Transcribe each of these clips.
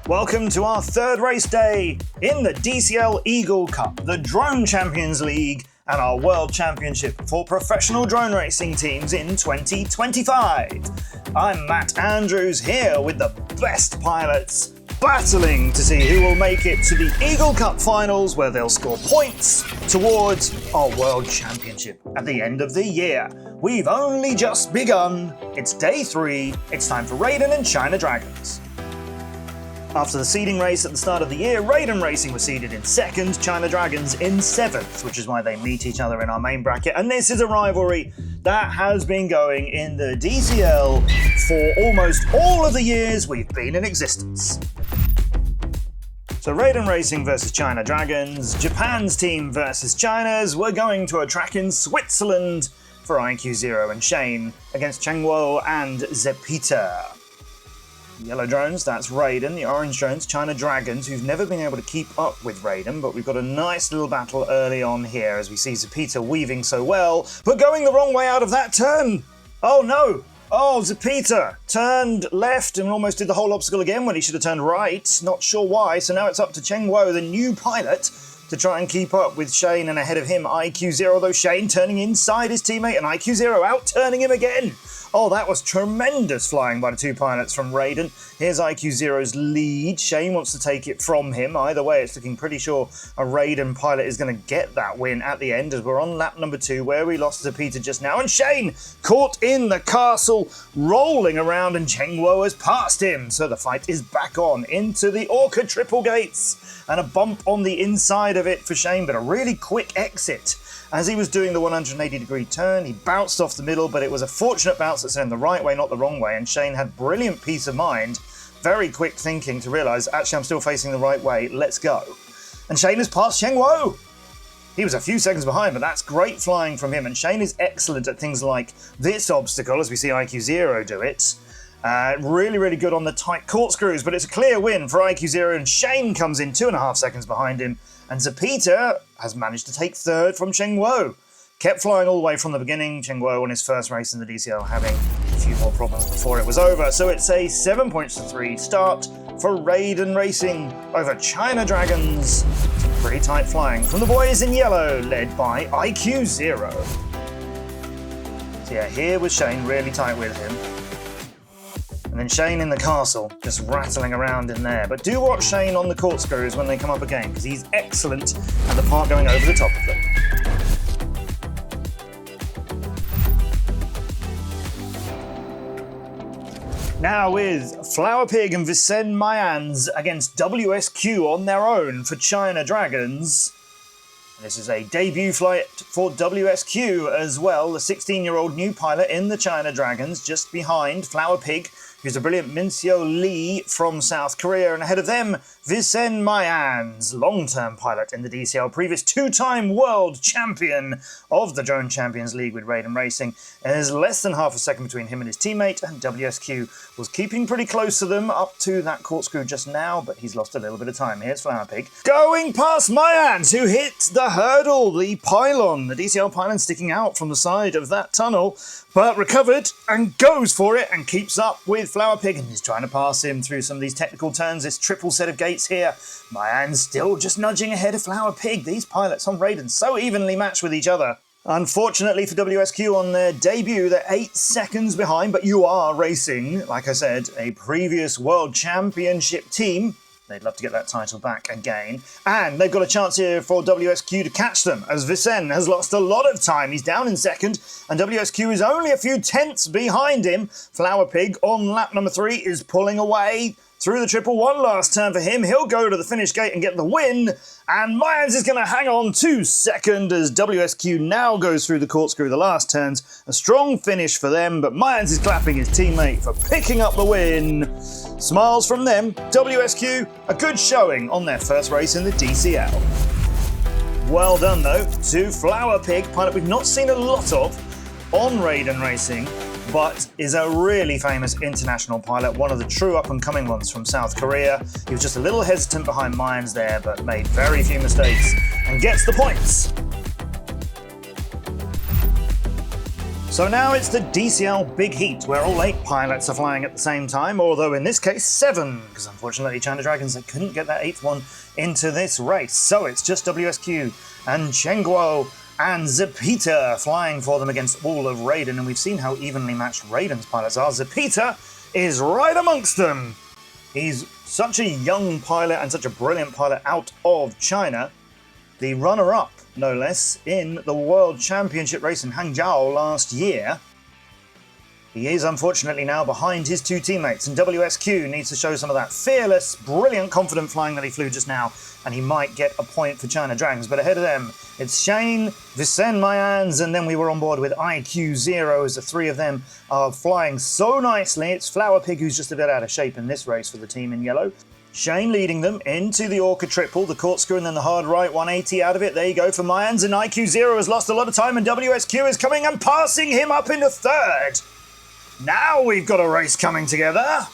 Welcome to our third race day in the DCL Eagle Cup, the Drone Champions League, and our World Championship for professional drone racing teams in 2025. I'm Matt Andrews here with the best pilots, battling to see who will make it to the Eagle Cup finals where they'll score points towards our World Championship at the end of the year. We've only just begun. It's day 3. It's time for Raiden and China Dragons. After the seeding race at the start of the year, Raiden Racing was seeded in 2nd, China Dragons in 7th, which is why they meet each other in our main bracket. And this is a rivalry that has been going in the DCL for almost all of the years we've been in existence. So Raiden Racing versus China Dragons, Japan's team versus China's. We're going to a track in Switzerland for IQ0 and Shane against Chengguo and Zepita. Yellow drones, that's Raiden. The orange drones, China Dragons, who've never been able to keep up with Raiden, but we've got a nice little battle early on here as we see Zepita weaving so well, but going the wrong way out of that turn. Oh no! Oh, Zepita turned left and almost did the whole obstacle again when he should have turned right. Not sure why, so now it's up to Chengguo, the new pilot, to try and keep up with Shane, and ahead of him IQ0, although Shane turning inside his teammate and IQ0 out-turning him again. Oh, that was tremendous flying by the two pilots from Raiden. Here's IQ0's lead. Shane wants to take it from him. Either way, it's looking pretty sure a Raiden pilot is going to get that win at the end as we're on lap number 2 where we lost Zepita just now. And Shane caught in the castle, rolling around, and Chengguo has passed him. So the fight is back on into the Orca triple gates. And a bump on the inside of it for Shane, but a really quick exit. As he was doing the 180-degree turn, he bounced off the middle, but it was a fortunate bounce that sent him the right way, not the wrong way, and Shane had brilliant peace of mind, very quick thinking to realise, actually I'm still facing the right way, let's go. And Shane has passed Chengguo! He was a few seconds behind, but that's great flying from him, and Shane is excellent at things like this obstacle, as we see IQ0 do it. Really good on the tight corkscrews, but it's a clear win for IQ0, and Shane comes in 2.5 seconds behind him, and Zepita has managed to take 3rd from Chengguo. Kept flying all the way from the beginning, Chengguo on his first race in the DCL having a few more problems before it was over, so it's a 7 points to 3 start for Raiden Racing over China Dragons. Some pretty tight flying from the boys in yellow, led by IQ0. So yeah, here was Shane, really tight with him. And then Shane in the castle, just rattling around in there. But do watch Shane on the corkscrews when they come up again, because he's excellent at the part going over the top of them. Now with Flower Pig and Vicen Mayans against WSQ on their own for China Dragons. This is a debut flight for WSQ as well, the 16-year-old new pilot in the China Dragons, just behind Flower Pig, who's a brilliant Minseo Lee from South Korea, and ahead of them, Vicen Mayans, long-term pilot in the DCL, previous 2-time world champion of the Drone Champions League with Raiden Racing. And there's less than half a second between him and his teammate, and WSQ was keeping pretty close to them up to that corkscrew just now, but he's lost a little bit of time. Here's Flower Pig, going past Mayans, who hit the hurdle, the pylon, the DCL pylon sticking out from the side of that tunnel, but recovered and goes for it and keeps up with Flower Pig, and he's trying to pass him through some of these technical turns, this triple set of gates here. Mayan's still just nudging ahead of Flower Pig. These pilots on Raiden so evenly matched with each other. Unfortunately for WSQ on their debut, they're 8 seconds behind, but you are racing, like I said, a previous World Championship team. They'd love to get that title back again. And they've got a chance here for WSQ to catch them, as Vicen has lost a lot of time. He's down in 2nd, and WSQ is only a few tenths behind him. Flower Pig on lap number 3 is pulling away through the triple. One last turn for him. He'll go to the finish gate and get the win. And Mayans is going to hang on to 2nd as WSQ now goes through the corkscrew the last turns. A strong finish for them, but Mayans is clapping his teammate for picking up the win. Smiles from them. WSQ, a good showing on their first race in the DCL. Well done though to Flower Pig, pilot we've not seen a lot of on Raiden Racing, but is a really famous international pilot, one of the true up-and-coming ones from South Korea. He was just a little hesitant behind Mayans there, but made very few mistakes and gets the points. So now it's the DCL Big Heat, where all 8 pilots are flying at the same time, although in this case 7, because unfortunately China Dragons, they couldn't get that 8th one into this race. So it's just WSQ and Chengguo and Zepita flying for them against all of Raiden, and we've seen how evenly matched Raiden's pilots are. Zepita is right amongst them. He's such a young pilot and such a brilliant pilot out of China. The runner-up, no less, in the World Championship race in Hangzhou last year. He is unfortunately now behind his 2 teammates, and WSQ needs to show some of that fearless, brilliant, confident flying that he flew just now, and he might get a point for China Dragons. But ahead of them, it's Shane, Vicen Mayans, and then we were on board with IQ0 as the 3 of them are flying so nicely. It's Flower Pig who's just a bit out of shape in this race for the team in yellow. Shane leading them into the Orca triple, the corkscrew and then the hard right, 180 out of it. There you go for Mayans, and IQ0 has lost a lot of time, and WSQ is coming and passing him up into 3rd. Now we've got a race coming together.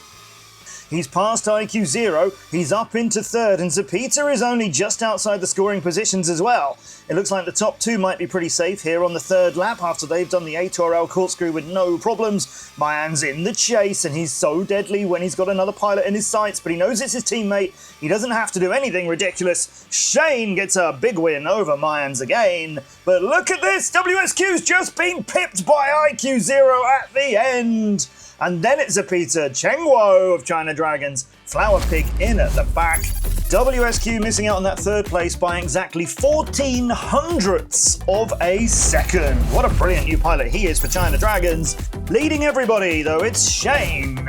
He's past IQ0, he's up into 3rd, and Zepita is only just outside the scoring positions as well. It looks like the top 2 might be pretty safe here on the 3rd lap after they've done the A2RL corkscrew with no problems. Mayan's in the chase, and he's so deadly when he's got another pilot in his sights, but he knows it's his teammate. He doesn't have to do anything ridiculous. Shane gets a big win over Mayans again, but look at this, WSQ's just been pipped by IQ0 at the end. And then it's Zepita, Chengguo of China Dragons, Flower Pig in at the back. WSQ missing out on that 3rd place by exactly 14 hundredths of a second. What a brilliant new pilot he is for China Dragons. Leading everybody, though, it's Shane,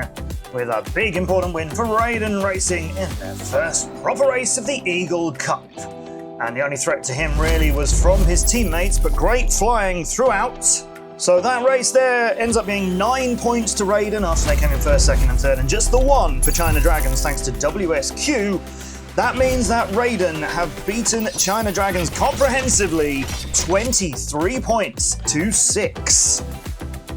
with a big important win for Raiden Racing in their first proper race of the Eagle Cup. And the only threat to him really was from his teammates, but great flying throughout. So that race there ends up being 9 points to Raiden after they came in 1st, 2nd and 3rd, and just the 1 for China Dragons thanks to WSQ. That means that Raiden have beaten China Dragons comprehensively, 23 points to 6.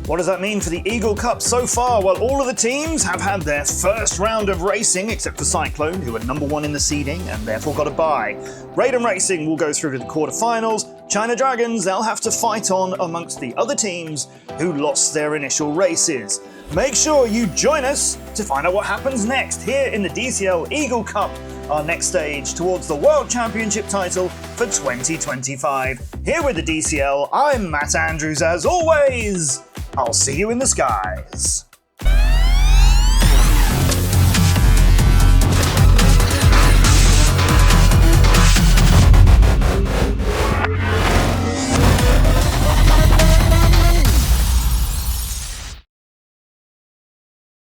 What does that mean for the Eagle Cup so far? Well, all of the teams have had their first round of racing, except for Cyclone, who are number 1 in the seeding and therefore got a bye. Raiden Racing will go through to the quarterfinals. China Dragons, they'll have to fight on amongst the other teams who lost their initial races. Make sure you join us to find out what happens next here in the DCL Eagle Cup, our next stage towards the World Championship title for 2025. Here with the DCL, I'm Matt Andrews as always. I'll see you in the skies.